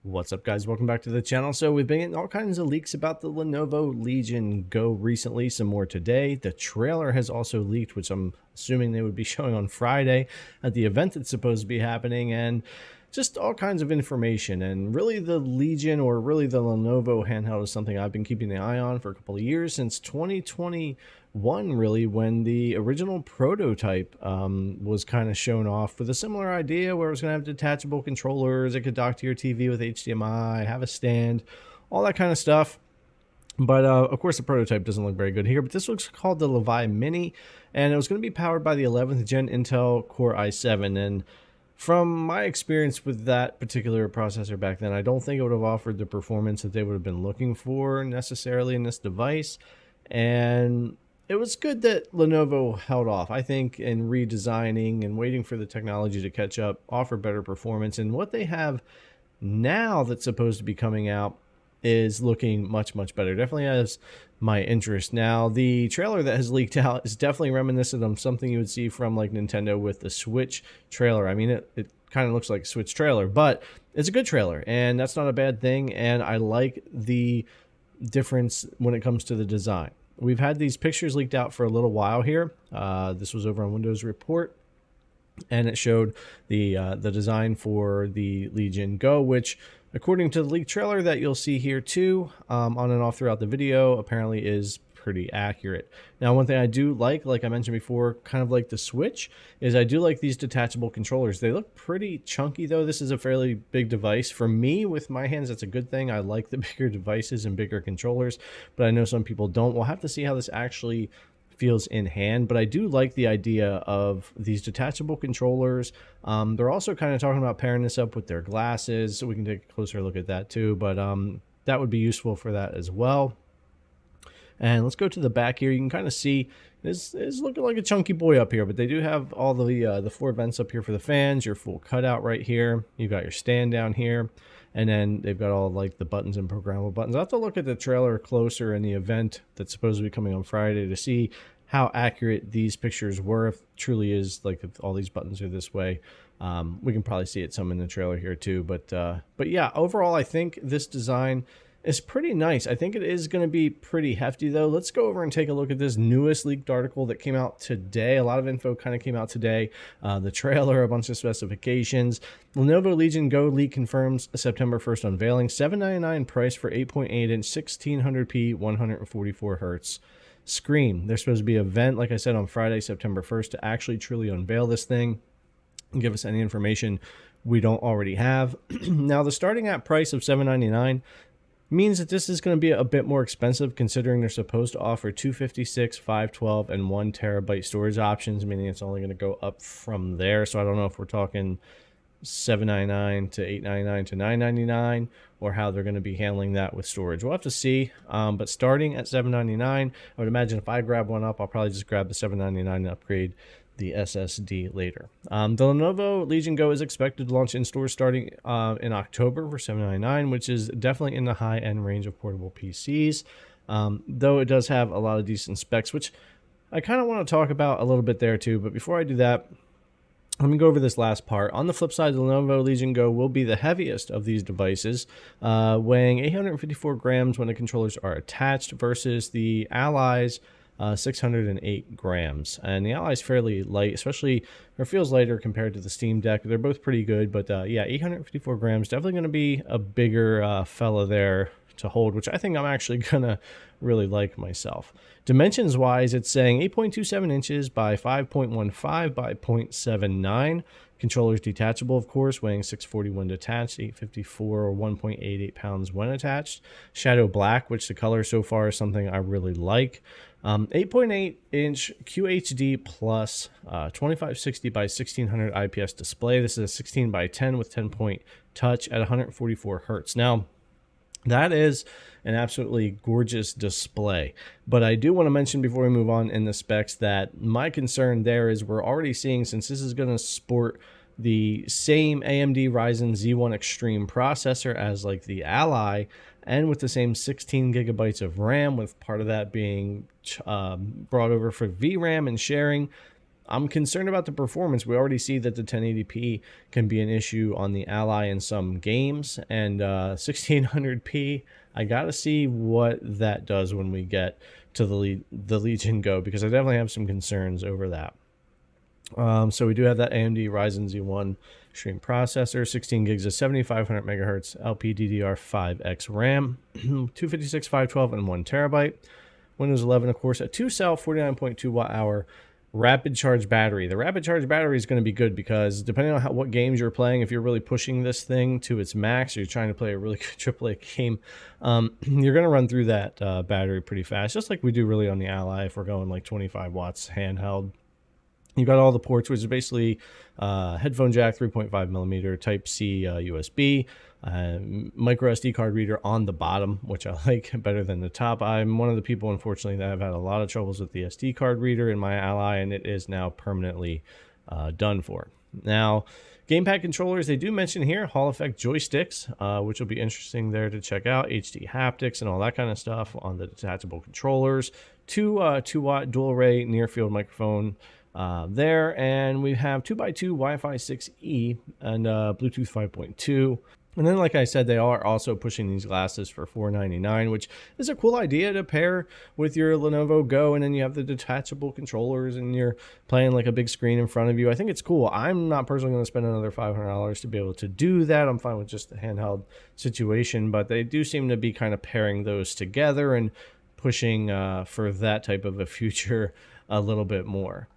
What's up, guys? Welcome back to the channel. So we've been getting all kinds of leaks about the Lenovo Legion Go recently, some more today. The trailer has also leaked, which I'm assuming they would be showing on Friday at the event that's supposed to be happening, and just all kinds of information. And really the Legion, or really the Lenovo handheld, is something I've been keeping an eye on for a couple of years, since 2021 really, when the original prototype was kind of shown off with a similar idea where it was going to have detachable controllers, it could dock to your TV with HDMI, have a stand, all that kind of stuff. But of course the prototype doesn't look very good here, but this looks called the Levi Mini, and it was going to be powered by the 11th gen Intel Core i7. And from my experience with that particular processor back then, I don't think it would have offered the performance that they would have been looking for necessarily in this device. And it was good that Lenovo held off, I think, in redesigning and waiting for the technology to catch up, offer better performance. And what they have now that's supposed to be coming out is looking much better. Definitely has my interest. Now, the trailer that has leaked out is definitely reminiscent of something you would see from like Nintendo with the Switch trailer. I mean, it kind of looks like a Switch trailer, but it's a good trailer, and that's not a bad thing. And I like the difference when it comes to the design. We've had these pictures leaked out for a little while here. This was over on Windows Report, and it showed the design for the Legion Go, which, according to the leaked trailer that you'll see here too, on and off throughout the video, apparently is pretty accurate. Now, one thing I do like I mentioned before, kind of like the Switch, is I do like these detachable controllers. They look pretty chunky though. This is a fairly big device. For me, with my hands, that's a good thing. I like the bigger devices and bigger controllers, but I know some people don't. We'll have to see how this actually feels in hand, but I do like the idea of these detachable controllers. They're also kind of talking about pairing this up with their glasses, so we can take a closer look at that too, but that would be useful for that as well. And let's go to the back here. You can kind of see this is looking like a chunky boy up here, but they do have all the 4 vents up here for the fans, your full cutout right here. You've got your stand down here, and then they've got all like the buttons and programmable buttons. I'll have to look at the trailer closer in the event that's supposed to be coming on Friday to see how accurate these pictures were. If it truly is like, if all these buttons are this way, we can probably see it some in the trailer here too. But yeah, overall, I think this design is pretty nice. I think it is going to be pretty hefty though. Let's go over and take a look at this newest leaked article that came out today. A lot of info kind of came out today. The trailer, a bunch of specifications. Lenovo Legion Go leak confirms a September 1st unveiling. $799 price for 8.8-inch 1600p 144 hertz screen. There's supposed to be an event, like I said, on Friday, September 1st, to actually truly unveil this thing and give us any information we don't already have. Now, the starting at price of $799 means that this is going to be a bit more expensive, considering they're supposed to offer 256, 512, and 1 terabyte storage options, meaning it's only going to go up from there. So I don't know if we're talking $799 to $899 to $999, or how they're going to be handling that with storage. We'll have to see. But starting at $799, I would imagine if I grab one up, I'll probably just grab the $799 and upgrade the SSD later. The Lenovo Legion Go is expected to launch in stores starting in October for $799, which is definitely in the high-end range of portable PCs, though it does have a lot of decent specs, which I kind of want to talk about a little bit there too. But before I do that, let me go over this last part. On the flip side, the Lenovo Legion Go will be the heaviest of these devices, weighing 854 grams when the controllers are attached, versus the Ally's 608 grams. And the Ally's fairly light, especially, or feels lighter compared to the Steam Deck. They're both pretty good, but yeah, 854 grams, definitely going to be a bigger fella there to hold, which I think I'm actually gonna really like myself. Dimensions wise, it's saying 8.27 inches by 5.15 by 0.79. Controllers detachable, of course, weighing 641 detached, 854 or 1.88 pounds when attached. Shadow black, which the color so far is something I really like. 8.8 inch QHD plus 2560 by 1600 IPS display. This is a 16 by 10 with 10-point touch at 144 hertz. Now, that is an absolutely gorgeous display. But I do want to mention before we move on in the specs that my concern there is we're already seeing, since this is going to sport the same AMD Ryzen Z1 Extreme processor as like the Ally, and with the same 16 gigabytes of RAM, with part of that being brought over for VRAM and sharing, I'm concerned about the performance. We already see that the 1080p can be an issue on the Ally in some games, and 1600p, I gotta see what that does when we get to the Legion Go, because I definitely have some concerns over that. So we do have that AMD Ryzen Z1 Extreme processor, 16 gigs of 7500 megahertz LPDDR5X RAM, 256, 512, and 1 terabyte. Windows 11, of course, a 2-cell 49.2 watt hour rapid charge battery. The rapid charge battery is going to be good because depending on what games you're playing, if you're really pushing this thing to its max, or you're trying to play a really good AAA game, you're going to run through that battery pretty fast, just like we do really on the Ally if we're going like 25 watts handheld. You got all the ports, which is basically headphone jack, 3.5 millimeter, Type C USB, micro SD card reader on the bottom, which I like better than the top. I'm one of the people, unfortunately, that have had a lot of troubles with the SD card reader in my Ally, and it is now permanently done for. Now, gamepad controllers, they do mention here Hall effect joysticks, which will be interesting there to check out. HD haptics and all that kind of stuff on the detachable controllers. 2-watt dual array near field microphone there, and we have 2x2 Wi-Fi 6E and Bluetooth 5.2. And then, like I said, they are also pushing these glasses for $499, which is a cool idea to pair with your Lenovo Go, and then you have the detachable controllers and you're playing like a big screen in front of you. I think it's cool. I'm not personally going to spend another $500 to be able to do that. I'm fine with just the handheld situation, but they do seem to be kind of pairing those together and pushing for that type of a future a little bit more.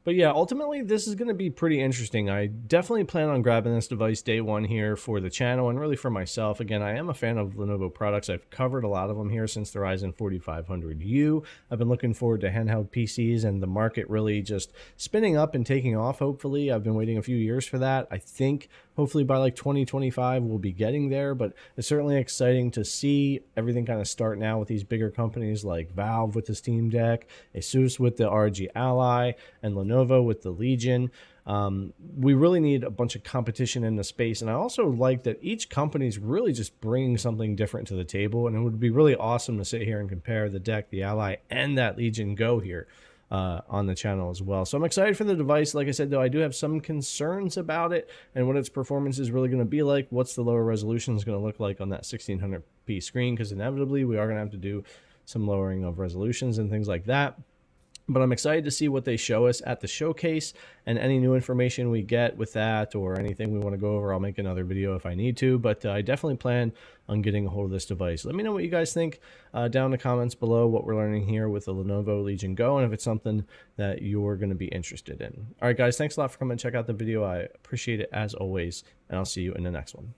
But yeah, ultimately, this is going to be pretty interesting. I definitely plan on grabbing this device day one here for the channel and really for myself. Again, I am a fan of Lenovo products. I've covered a lot of them here since the Ryzen 4500U. I've been looking forward to handheld PCs and the market really just spinning up and taking off, hopefully. I've been waiting a few years for that. I think hopefully by like 2025, we'll be getting there, but it's certainly exciting to see everything kind of start now with these bigger companies like Valve with the Steam Deck, ASUS with the ROG Ally, and Lenovo with the Legion. We really need a bunch of competition in the space, and I also like that each company is really just bringing something different to the table, and it would be really awesome to sit here and compare the Deck, the Ally, and that Legion Go here on the channel as well. So I'm excited for the device. Like I said, though, I do have some concerns about it and what its performance is really going to be like. What's the lower resolution is going to look like on that 1600p screen, because inevitably we are going to have to do some lowering of resolutions and things like that. But I'm excited to see what they show us at the showcase, and any new information we get with that or anything we want to go over, I'll make another video if I need to. But I definitely plan on getting a hold of this device. Let me know what you guys think down in the comments below, what we're learning here with the Lenovo Legion Go, and if it's something that you're going to be interested in. All right, guys, thanks a lot for coming and check out the video. I appreciate it as always, and I'll see you in the next one.